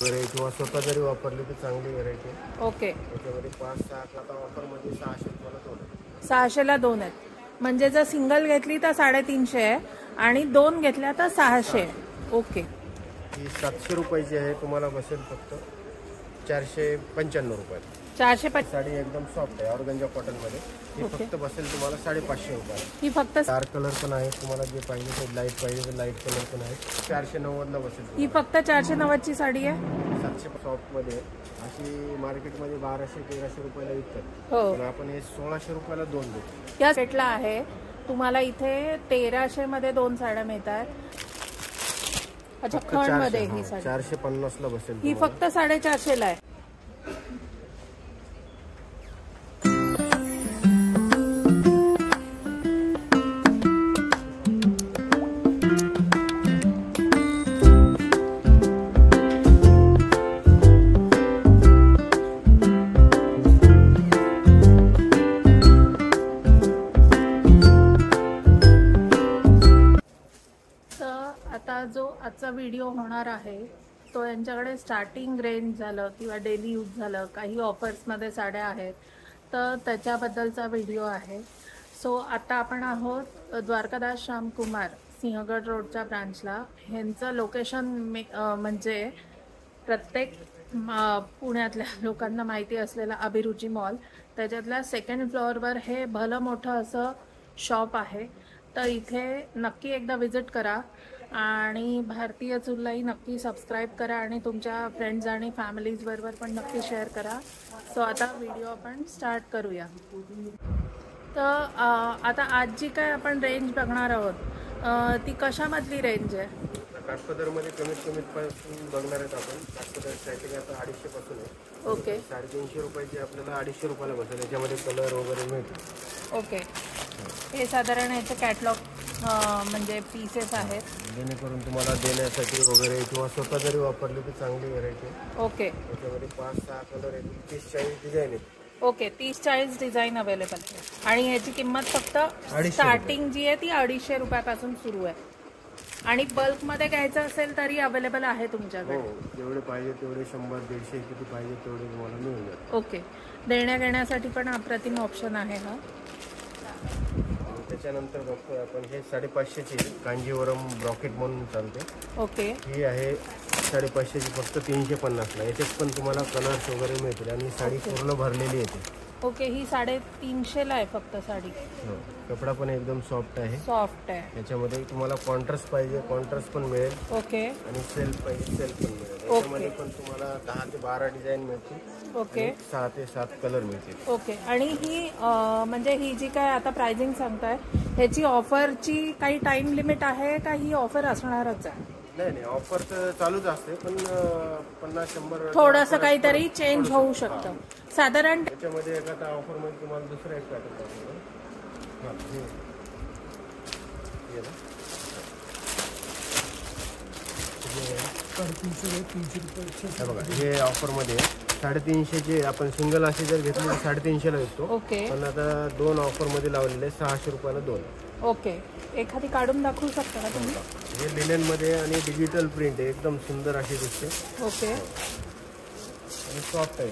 Variety किंवा स्वतः जरी वापरली तर चांगली व्हरायटी. ओके. त्याच्यामध्ये 5-6 आता ऑफरमध्ये 600 रुपयाला दोन आहे. 600ला 2 आहेत. म्हणजे जर सिंगल घेतली तर 350 आहे आणि 2 घेतल्या तर 600 आहे. ओके. ही 700 रुपयाची आहे. तुम्हाला बसेल फक्त 495 रुपये. 450. साडी एकदम सॉफ्ट आहे ऑर्गंजा कॉटन मध्ये. ही फक्त बसेल तुम्हाला 550 रुपये. ही फक्त डार्क कलर पण आहे. तुम्हाला जे पाहिजे ते लाईट पाहिजे तर लाईट कलर पण आहे. 490 ला बसेल. ही फक्त 490 ची साडी आहे. 700 सॉफ्ट मध्ये अशी मार्केटमध्ये 1200-1300 रुपयाला विकतात. हो. पण आपण हे 1600 रुपयाला दोन देतो. या सेटला आहे. तुम्हाला इथे 1300 मध्ये 2 साड्या मिळतात. अच्छा, खण मध्ये ही साडी 450 ला बसेल. ही फक्त 450 ला आहे. आता जो आजचा व्हिडिओ होणार आहे तो यांच्याकडे स्टार्टिंग रेंज झालं किंवा डेली यूज झालं, काही ऑफर्समध्ये साड्या आहेत तर त्याच्याबद्दलचा व्हिडिओ आहे. सो आता आपण आहोत द्वारकादास श्यामकुमार सिंहगड रोडच्या ब्रांचला. ह्यांचं लोकेशन म्हणजे प्रत्येक पुण्यातल्या लोकांना माहिती असलेला अभिरुची मॉल, त्याच्यातल्या 2nd फ्लोअरवर हे भलं मोठं असं शॉप आहे. तर इथे नक्की एकदा विजिट करा आणि भारतीय चूललाही नक्की सबस्क्राईब करा आणि तुमच्या फ्रेंड्स आणि फॅमिलीज बरोबर पण नक्की शेअर करा. सो आता व्हिडिओ आपण स्टार्ट करूया. तर आता आज जी काय आपण रेंज बघणार आहोत ती कशामधली रेंज आहे? काठपदरमध्ये कमीत पासून बघणार आहेत आपण. काठपदर स्टार्टिंग आता 250 पासून आहे. ओके. 350 रुपयाची आपल्याला 250 रुपयाला बसेल. याच्यामध्ये कलर वगैरे मिळतो. ओके. हे साधारण याचे कॅटलॉग म्हणजे पीसेस आहेत, जेणेकरून तुम्हाला देण्यासाठी वगैरे किंवा स्वतः जरी वापरली तर चांगली व्हरायटी. ओके. त्याच्यामध्ये 5-6 कलर आहेत. 30-40 डिझाईन आहेत. ओके. 30-40 डिझाईन अवेलेबल आहे आणि ह्याची किंमत फक्त स्टार्टिंग जी आहे ती 250 रुपयापासून सुरू आहे. आणि बल्कमध्ये घ्यायचं असेल तरी अवेलेबल आहे तुमच्याकडे. हो, जेवढे पाहिजे तेवढे 100-150 किती पाहिजे तेवढे तुम्हाला मिळून जातात. ओके. देण्या घेण्यासाठी पण अप्रतिम ऑप्शन आहे हा. त्याच्यानंतर बघतोय आपण हे 550ची कांजीवरम ब्रॉकेट म्हणून चालते. ओके. ही आहे 550ची फक्त 350 ला. याच्यात पण तुम्हाला कलर्स वगैरे मिळतील आणि साडी पूर्ण भरलेली येते. ओके. ही 350 ला आहे फक्त साडी. हो. कपडा पण एकदम सॉफ्ट आहे. सॉफ्ट आहे. याच्यामध्ये तुम्हाला कॉन्ट्रास्ट पाहिजे कॉन्ट्रास्ट पण मिळेल. ओके. आणि सेल्फ पाहिजे सेल्फ पण मिळेल. याच्यामध्ये पण तुम्हाला 10 ते 12 डिझाईन मिळतील. ओके. 6 ते 7 कलर मिळतील. ओके. आणि ही म्हणजे ही जी काय आता प्राइसिंग सांगताय ह्याची ऑफरची काही टाइम लिमिट आहे का? ही ऑफर असणारच आहे? नाही, ऑफर तर चालूच असते पण 50-100 थोडंसं काहीतरी चेंज होऊ शकतं साधारण. त्याच्यामध्ये एखादा ऑफर मध्ये तुम्हाला दुसरं एक पॅटर्न दाखवतो. बघा, हे ऑफर मध्ये 350चे आपण सिंगल असे जर घेतले तर 350 ला विकतो. ओके. पण आता 2 ऑफर मध्ये लावलेले 600 रुपयाला 2. ओके. एखादी काढून दाखवू शकता का तुम्ही? हे लिनन मध्ये आणि डिजिटल प्रिंट आहे. एकदम सुंदर अशी दिसते. ओके. आणि सॉफ्ट आहे.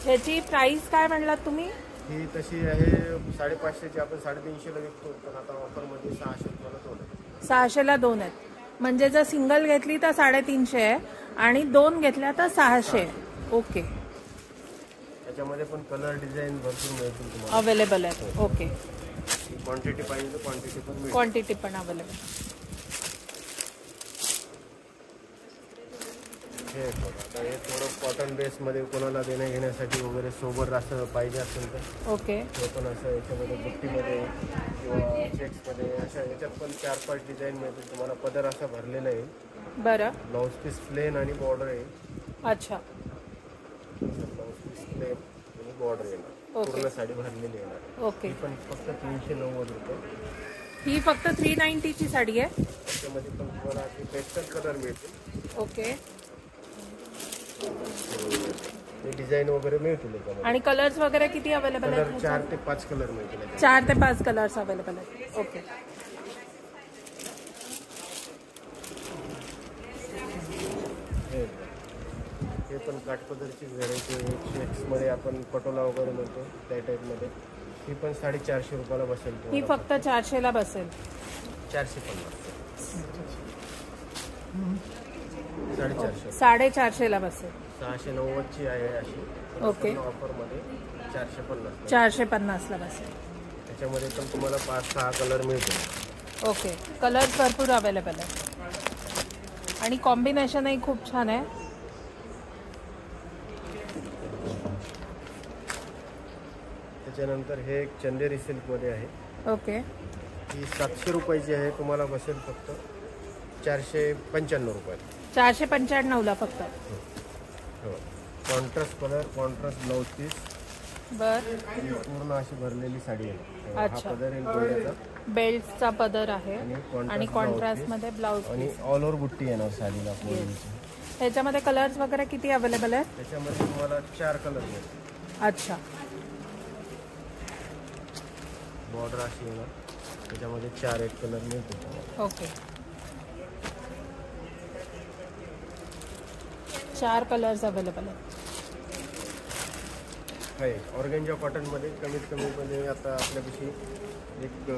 ह्याची प्राइस काय म्हणलात तुम्ही? ही तशी आहे 550ची आपण 350 ला विकतो. पण आता ऑफर मध्ये 600 रुपयाला 2 आहे. 600ला 2 आहेत. म्हणजे जर सिंगल घेतली तर 350 आहे आणि 2 घेतल्या तर 600 आहे. ओके. त्याच्यामध्ये पण कलर डिझाईन भरपूर मिळतील तुम्हाला. अवेलेबल आहे. ओके. क्वांटिटी पाहिजे तर क्वांटिटी पण मिळेल. क्वांटिटी पण अवेलेबल. हे बघा, आता हे थोडं कॉटन बेस मध्ये कोणाला देण्या घेण्यासाठी वगैरे सोबत असं पाहिजे असेल तर. ओके. हे पण असं याच्यामध्ये बुट्टीमध्ये किंवा चेक्समध्ये अशा याच्यात पण 4-5 डिझाईन मिळतील तुम्हाला. पदर असा भरलेला आहे. बरं. ब्लाउज पीस प्लेन आणि बॉर्डर आहे. अच्छा. ब्लाउज पीस प्लेन आणि बॉर्डर येणार. पूर्ण साडी भरलेली येणार. ओके. पण फक्त 390 रुपये. ही फक्त 390 ची साडी आहे. त्याच्यामध्ये पण तुम्हाला पेस्टल कलर मिळतील. ओके. डिझाईन वगैरे मिळतील. आणि कलर्स वगैरे किती अवेलेबल आहेत? 4 ते 5 कलर मिळतील. 4 ते 5 कलर्स अवेलेबल आहेत. ओके. हे पण काठपदरची व्हेरायटी आहे. चेक्समध्ये आपण पटोला वगैरे म्हणतो त्या टाईपमध्ये. ही पण 450 रुपयाला बसेल ही तुम्हाला. फक्त 400ला बसेल. 450. 450. 450ला बसेल. 690ची आहे अशी. ओके. ऑफरमध्ये 450. 450ला बसेल. त्याच्यामध्ये पण तुम्हाला 5-6 कलर मिळतील. ओके. कलर भरपूर अवेलेबल आहे आणि कॉम्बिनेशनही खूप छान आहे. त्याच्यानंतर हे एक चंदेरी सिल्कमध्ये आहे. ओके. ही 700 रुपयाची आहे. तुम्हाला बसेल फक्त 495 रुपयात. 495ला फक्त. हो. Contrast colour, contrast blouse piece. बर. पूर्ण अशी भरलेली साडी आहे. हा अच्छा. पदर आहे गोंड्याचा. बेल्टचा पदर आहे आणि कॉन्ट्रास्ट मध्ये ब्लाउज आणि ऑल ओव्हर बुट्टी येणार साडीला पूर्णची. ह्याच्यामध्ये कलर्स वगैरे किती अवेलेबल आहेत? त्याच्यामध्ये तुम्हाला 4 कलर मिळतील. अच्छा. बॉर्डर अशी येणार. त्याच्यामध्ये 4 कलर मिळतील. ओके. 4 कलर्स अवेलेबल आहेत. आहे ऑर्गेंजा कॉटनमध्ये कमीत कमी मध्ये आता आपल्यापाशी एक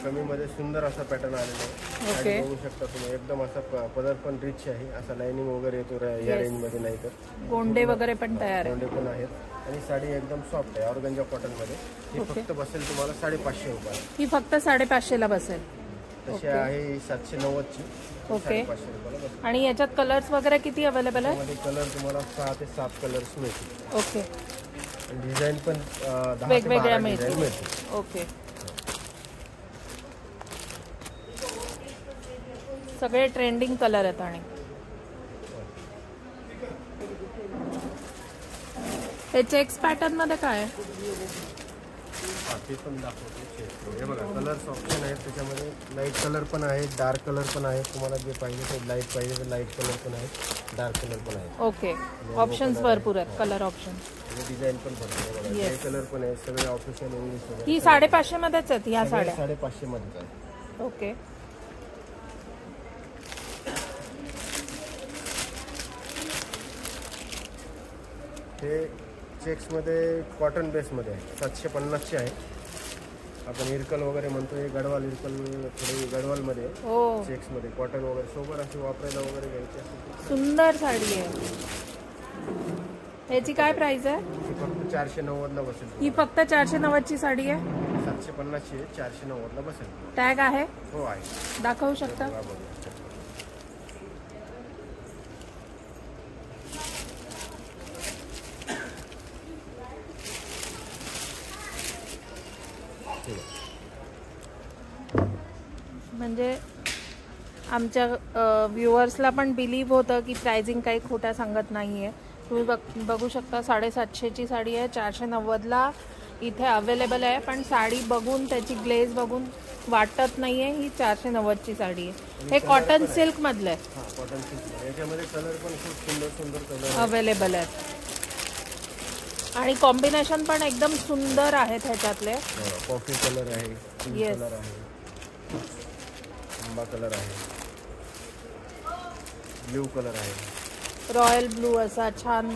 कमीमध्ये सुंदर असा पॅटर्न आलेला आहे. ओके. आणि बघू शकता तुम्ही एकदम असा पदर पण रिच आहे. असा लाइनिंग वगैरे येतो या रेंजमध्ये. नाही तर गोंडे वगैरे पण तयार आहे. गोंडे पण आहेत आणि साडी एकदम सॉफ्ट आहे ऑर्गेंजा कॉटनमध्ये. ही फक्त बसेल तुम्हाला 550 रुपये. ही फक्त 550ला बसेल. तशी आहे 790ची. ओके. 550 रुपयाला बसेल. आणि याच्यात कलर्स वगैरे किती अवेलेबल आहे? त्यामध्ये कलर तुम्हाला 6 ते 7 कलर्स मिळतील. ओके. डिझाईन पण 10 ते 12 वेगवेगळ्या डिझाईन मिळतील. मिळतील. ओके. सगळे ट्रेंडिंग कलर आहेत. आणि हे चेक्स पॅटर्न मध्ये काय आहे? ते पण दाखवतो. हे बघा कलर्स ऑप्शन आहेत. त्याच्यामध्ये लाईट कलर पण आहेत, डार्क कलर पण आहेत. तुम्हाला जे पाहिजे ते लाईट पाहिजे तर लाईट कलर पण आहेत, डार्क कलर पण आहेत. ओके. ऑप्शन्स भरपूर आहेत. Colour option. डिझाईन पण भरपूर आहे. हे कलर पण आहेत. सगळे ऑफिशियल इंग्लिश वगैरे. ही 550 मध्येच आहेत ह्या साड्या. 550 मध्येच आहे. ओके. हे चेक्समध्ये कॉटन बेसमध्ये आहे. 750चे आहे. आपण इरकल वगैरे म्हणतो. हे गडवाल इरकल थोडी गडवालमध्ये हो. चेक्समध्ये कॉटन वगैरे सोबत अशी वापरायला वगैरे घ्यायची असेल. सुंदर साडी आहे. ह्याची काय प्राइस आहे? ही फक्त 490ला बसेल. ही फक्त 490ची साडी आहे. 750ची आहे. 490ला बसेल. टॅग आहे? हो आहे. दाखवू शकता? म्हणजे आमच्या व्ह्युअर्सला पण बिलीव्ह होतं की प्राइसिंग काही खोट्या सांगत नाही आहे. तुम्ही बघू शकता 750ची साडी आहे. 490ला इथे अवेलेबल आहे. पण साडी बघून त्याची ग्लेज बघून वाटत नाही आहे ही 490ची साडी आहे. हे कॉटन सिल्क मधलं आहे. Cotton silk. याच्यामध्ये कलर पण खूप सुंदर सुंदर कलर अवेलेबल आहेत आणि कॉम्बिनेशन पण एकदम सुंदर आहेत ह्याच्यातले. कॉफी कलर आहे, येस, कलर आहे, आंबा कलर आहे, ब्लू कलर आहे, रॉयल ब्लू असा छान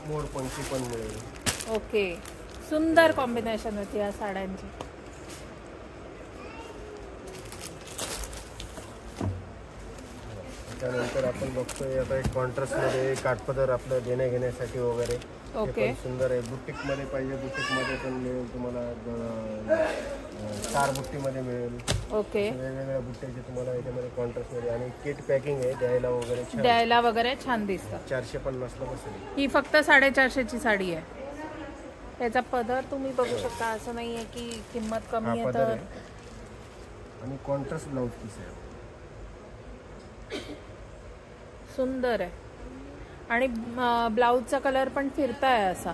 मोरपंखी पण मिळेल. ओके. सुंदर कॉम्बिनेशन होती या साड्यांची. त्यानंतर आपण बघतोय आता एक कॉन्ट्रास्टमध्ये काठपदर आपलं देण्या घेण्यासाठी वगैरे. ओके. सुंदर आहे. बुटीकमध्ये पाहिजे बुटीकमध्ये पण मिळेल तुम्हाला. 4 बुट्टीमध्ये मिळेल. ओके. वेगवेगळ्या बुट्ट्याचे तुम्हाला याच्यामध्ये कॉन्ट्रास्टमध्ये आणि किट पॅकिंग आहे. द्यायला वगैरे छान दिसतं. 450ला बसेल. ही फक्त 450ची साडी आहे. त्याचा पदर तुम्ही बघू शकता. असं नाही आहे की किंमत कमी आहे तर. आणि कॉन्ट्रास्ट ब्लाउज पीस आहे. सुंदर आहे आणि ब्लाऊजचा कलर पण फिरताय असा.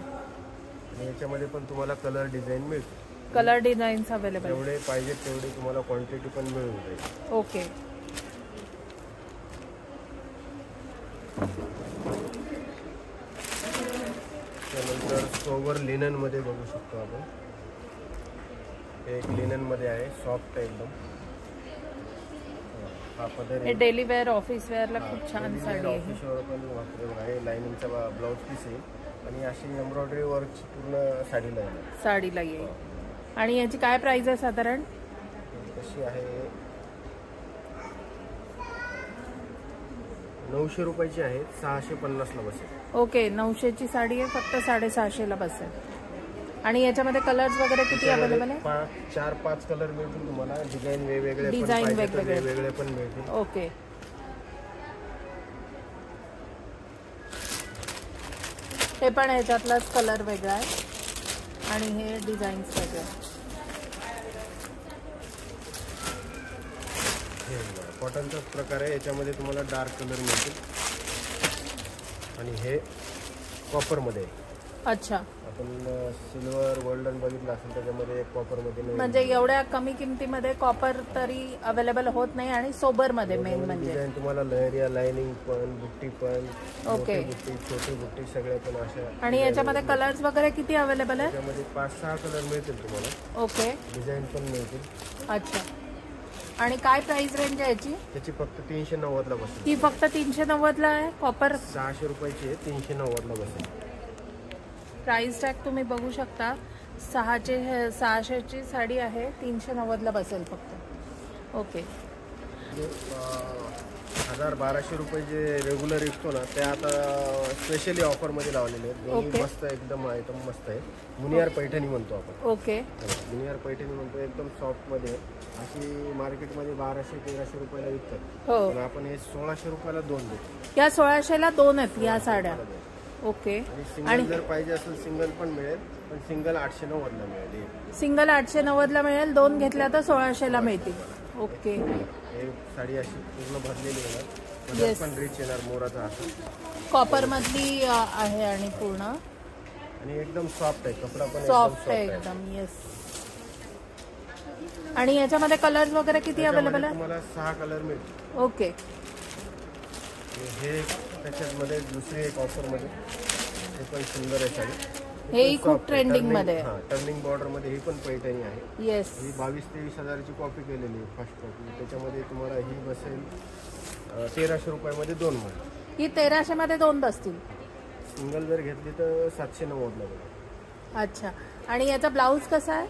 याच्यामध्ये पण तुम्हाला कलर डिझाईन मिळते. Colour designs available. जेवढे पाहिजे तेवढे तुम्हाला क्वांटिटी पण मिळून जाईल. ओके. त्यानंतर सोवर लिनन मध्ये बघू शकतो आपण. एक लिनन मध्ये आहे. सॉफ्ट आहे एकदम. हा पदर हे डेली वेअर ऑफिस वेअरला खूप छान साडी आहे. ऑफिसवर पण वापरलेलं आहे. लाइनिंगचा ब्लाउज पीस आहे आणि अशी एम्ब्रॉयडरी वर्क पूर्ण साडीला आहे. साडीला येईल. आणि याची काय प्राइस आहे साधारण? कशी आहे 900 रुपयाची आहे. 650ला बसेल. ओके, 900ची साडी आहे, फक्त 650ला बसेल. आणि याच्यामध्ये कलर्स वगैरे किती अवेलेबल आहे? 4-5 कलर मिळतील तुम्हाला. डिझाईन वेगवेगळे वेगवेगळे पण मिळतील. ओके. हे पण ह्याच्यातलाच कलर वेगळा आहे आणि हे डिझाईन्स वेगळे. कॉटनचाच प्रकार आहे. याच्यामध्ये तुम्हाला डार्क कलर मिळतील आणि हे कॉपरमध्ये. अच्छा. आपण सिल्वर गोल्डन बघितलं असेल त्याच्यामध्ये कॉपरमध्ये नाही. म्हणजे एवढ्या कमी किमतीमध्ये कॉपर तरी अवेलेबल होत नाही आणि सोबरमध्ये मेन म्हणजे डिझाईन तुम्हाला लहरिया लाइनिंग पण बुट्टी पण ओके बुट्टी छोटी बुट्टी सगळे पण अशा. आणि याच्यामध्ये कलर्स वगैरे किती अवेलेबल आहे? त्याच्यामध्ये 5-6 कलर मिळतील तुम्हाला. ओके. डिझाईन पण मिळतील. अच्छा. आणि काय प्राइस रेंज आहे याची? त्याची फक्त 390ला बसेल. ती फक्त 390ला आहे. कॉपर 600 रुपयाची आहे. 390ला बसेल. प्राइस टॅग तुम्ही बघू शकता. 600ची साडी आहे, 390ला बसेल फक्त. ओके. 1000-1200 रुपये जे रेग्युलर विकतो ना ते आता स्पेशली ऑफरमध्ये लावलेले आहेत. दोन्ही मस्त एकदम आयटम मस्त आहे. मुनियार पैठणी म्हणतो आपण. ओके. मुनियार पैठणी म्हणतो. एकदम सॉफ्टमध्ये अशी मार्केटमध्ये 1200-1300 रुपयाला विकतात. हो. पण आपण हे 1600 रुपयाला 2 देतो. या 1600ला 2 आहेत या साड्या. ओके. सिंगल जर पाहिजे असेल सिंगल पण मिळेल, पण सिंगल 890ला मिळेल. सिंगल 890ला मिळेल. 2 घेतल्या तर 1600ला मिळतील. ओके. हे साडी अशी पूर्ण भरलेली येणार. येस. पण रिच येणार मोराचा असं. कॉपर मधली आहे आणि पूर्ण आणि एकदम सॉफ्ट आहे. कपडा पण सॉफ्ट आहे एकदम. येस. आणि याच्यामध्ये कलर्स वगैरे किती अवेलेबल आहे? तुम्हाला 6 कलर मिळतील. ओके. हे त्याच्यामध्ये दुसरी एक ऑफर मध्ये हे पण सुंदर आहे साडी. हे खूप ट्रेंडिंग मध्ये आहे. टर्निंग बॉर्डर मध्ये ही पण पैठणी आहे. येस. ही 22-23 हजाराची कॉपी केलेली आहे फर्स्ट कॉपी. त्याच्यामध्ये तुम्हाला ही बसेल 1300 रुपयामध्ये 2 मिळेल. ही 1300 मध्ये 2 बसतील. सिंगल जर घेतली तर 790ला मिळेल. अच्छा. आणि याचा ब्लाऊज कसा आहे?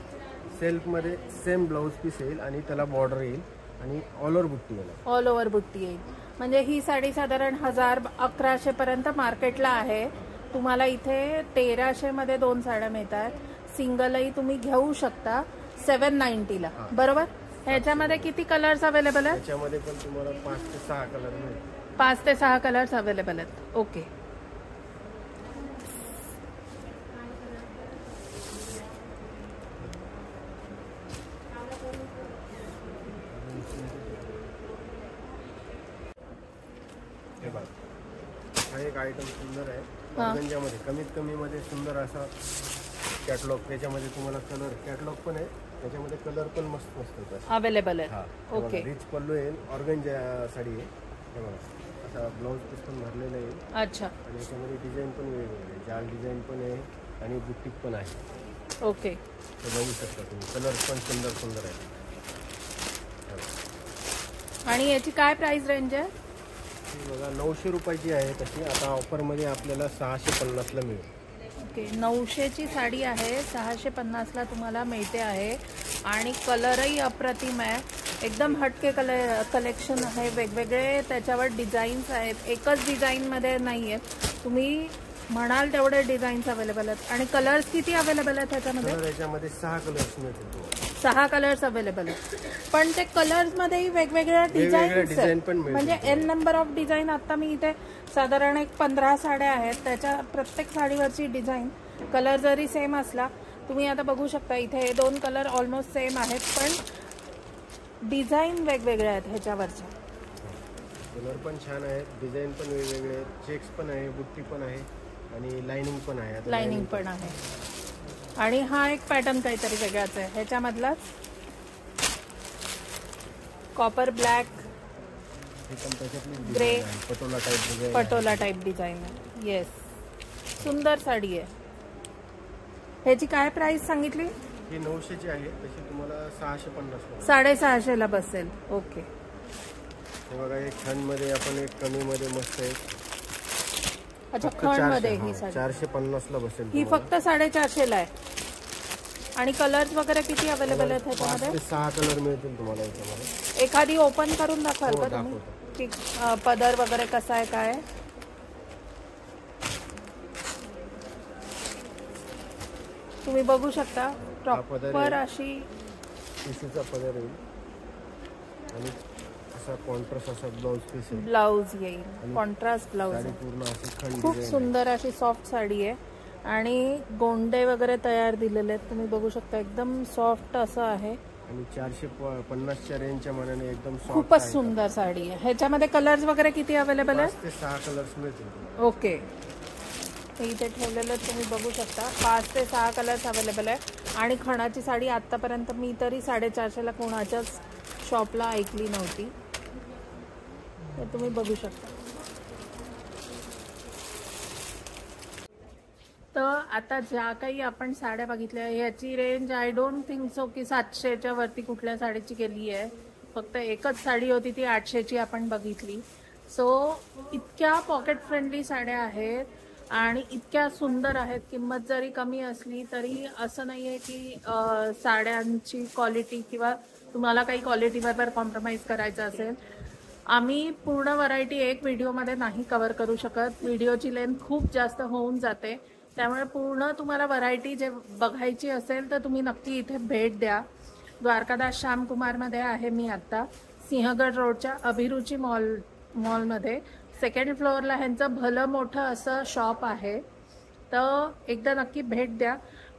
सेल्फ मध्ये सेम ब्लाऊज पीस येईल आणि त्याला बॉर्डर येईल आणि ऑल ओव्हर बुट्टी येईल. ऑल ओव्हर बुट्टी येईल. म्हणजे ही साडी साधारण 1000-1100 पर्यंत मार्केटला आहे. तुम्हाला इथे 1300 मध्ये 2 साड्या मिळतात. सिंगलही तुम्ही घेऊ शकता 790ला. बरोबर. ह्याच्यामध्ये किती कलर्स अवेलेबल आहेत? त्याच्यामध्ये पण तुम्हाला 5 ते 6 कलर मिळतील. 5 ते 6 कलर्स अवेलेबल आहेत. ओके. हा एक आयटम सुंदर आहे. ऑर्गंजामध्ये कमीत कमी मध्ये सुंदर असा कॅटलॉग. त्याच्यामध्ये तुम्हाला कलर कॅटलॉग पण आहे. त्याच्यामध्ये कलर पण मस्त मस्त अवेलेबल आहे. ओके. रिच पल्लू येईल. ऑर्गंजा साडी आहे. हे बघा असा ब्लाऊज पीस पण भरलेला येईल. अच्छा. आणि याच्यामध्ये डिझाईन पण वेगवेगळे जाल डिझाईन पण आहे आणि बुट्टीक पण आहे. ओके. ते बघू शकता तुम्ही. कलर पण सुंदर सुंदर आहे. आणि याची काय प्राइस रेंज आहे? बघा 900 रुपयाची आहे तशी. आता ऑफरमध्ये आपल्याला 650ला मिळेल. ओके. 900ची साडी आहे, 650ला तुम्हाला मिळते आहे. आणि कलरही अप्रतिम आहे. एकदम हटके कलेक्शन आहे. वेगवेगळे त्याच्यावर डिझाईन्स आहेत. एकच डिझाईनमध्ये नाही आहेत. तुम्ही म्हणाल तेवढे डिझाईन्स अवेलेबल आहेत. आणि कलर्स किती अवेलेबल आहेत त्याच्यामध्ये? त्याच्यामध्ये 6 कलर्स मिळतील. 6 कलर्स अवेलेबल आहेत. पण ते कलर्स मध्येही वेगवेगळ्या डिझाईन्स आहेत. म्हणजे एन नंबर ऑफ डिझाईन. आता मी इथे साधारण एक 15 साड्या आहेत. त्याच्या प्रत्येक साडीवरची डिझाईन कलर जरी सेम असला तुम्ही आता बघू शकता इथे 2 कलर ऑलमोस्ट सेम आहेत पण डिझाईन वेगवेगळ्या आहेत ह्याच्यावरच्या. कलर पण छान आहेत. डिझाईन पण वेगवेगळे आहेत. चेक्स पण आहे, बुट्टी पण आहे आणि लाइनिंग पण आहे. लाइनिंग पण आहे. आणि हा एक पॅटर्न काहीतरी वेगळाच आहे ह्याच्यामधलाच. Copper black grey patola type design आहे. येस. सुंदर साडी आहे. ह्याची काय प्राइस सांगितली? ही 900ची आहे. तशी तुम्हाला 650 650ला बसेल. ओके. हे बघा एक खणमध्ये आपण एक कमीमध्ये मस्त आहे. अच्छा, खण मध्ये ही साडी 450 ला बसेल. ही फक्त 450 ला आहे. आणि कलर्स वगैरे किती अवेलेबल आहेत ह्याच्यामध्ये? 5 ते 6 कलर मिळतील तुम्हाला याच्यामध्ये. एखादी ओपन करून दाखवाल का तुम्ही की पदर वगैरे कसा आहे काय आहे? तुम्ही बघू शकता प्रॉपर अशी टिश्यूचा पदर येईल आणि असा कॉन्ट्रास्ट असा ब्लाउज पीस आहे. ब्लाउज येईल, कॉन्ट्रास्ट ब्लाउज. साडी पूर्ण अशी खंड खूप सुंदर अशी सॉफ्ट साडी आहे आणि गोंडे वगैरे तयार दिलेले आहेत. तुम्ही बघू शकता एकदम सॉफ्ट असं आहे आणि 450च्या रेंजच्या मानाने एकदम सॉफ्ट. खूपच सुंदर साडी आहे. ह्याच्यामध्ये कलर्स वगैरे किती अवेलेबल आहेत? 5 ते 6 कलर्स मिळतील. ओके, इथे ठेवलेलं तुम्ही बघू शकता 5 ते 6 कलर्स अवेलेबल आहे. आणि खणाची साडी आतापर्यंत मी तरी 450 ला कोणाच्याच शॉपला ऐकली नव्हती. तर तुम्ही बघू शकता. तर आता ज्या काही आपण साड्या बघितल्या याची range I don't think so की 700च्या वरती कुठल्या साडीची गेली आहे. फक्त एकच साडी होती ती 800ची आपण बघितली. सो इतक्या पॉकेट फ्रेंडली साड्या आहेत आणि इतक्या सुंदर आहेत. किंमत जरी कमी असली तरी असं नाही आहे की साड्यांची क्वालिटी किंवा तुम्हाला काही क्वालिटीबरोबर कॉम्प्रोमाइज करायचं असेल. आम्ही पूर्ण व्हरायटी एक व्हिडिओमध्ये नाही कव्हर करू शकत. व्हिडिओची लेंथ खूप जास्त होऊन जाते. त्यामुळे पूर्ण तुम्हाला व्हरायटी जे बघायची असेल तर तुम्ही नक्की इथे भेट द्या. द्वारकादास श्यामकुमारमध्ये आहे मी आत्ता, सिंहगड रोडच्या अभिरुची मॉलमध्ये. 2nd फ्लोअरला ह्यांचं भलं मोठं असं शॉप आहे. तर एकदा नक्की भेट द्या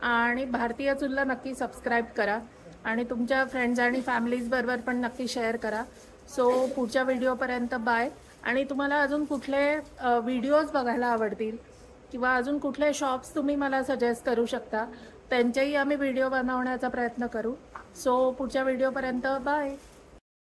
आणि भारतीय चुलला नक्की सबस्क्राईब करा आणि तुमच्या फ्रेंड्स आणि फॅमिलीज बरोबर पण नक्की शेअर करा. सो पुढच्या व्हिडिओपर्यंत बाय. आणि तुम्हाला अजून कुठले व्हिडिओज बघायला आवडतील किंवा अजून कुठले शॉप्स तुम्ही मला सजेस्ट करू शकता त्यांचेही आम्ही व्हिडिओ बनवण्याचा प्रयत्न करू. सो पुढच्या व्हिडिओपर्यंत बाय.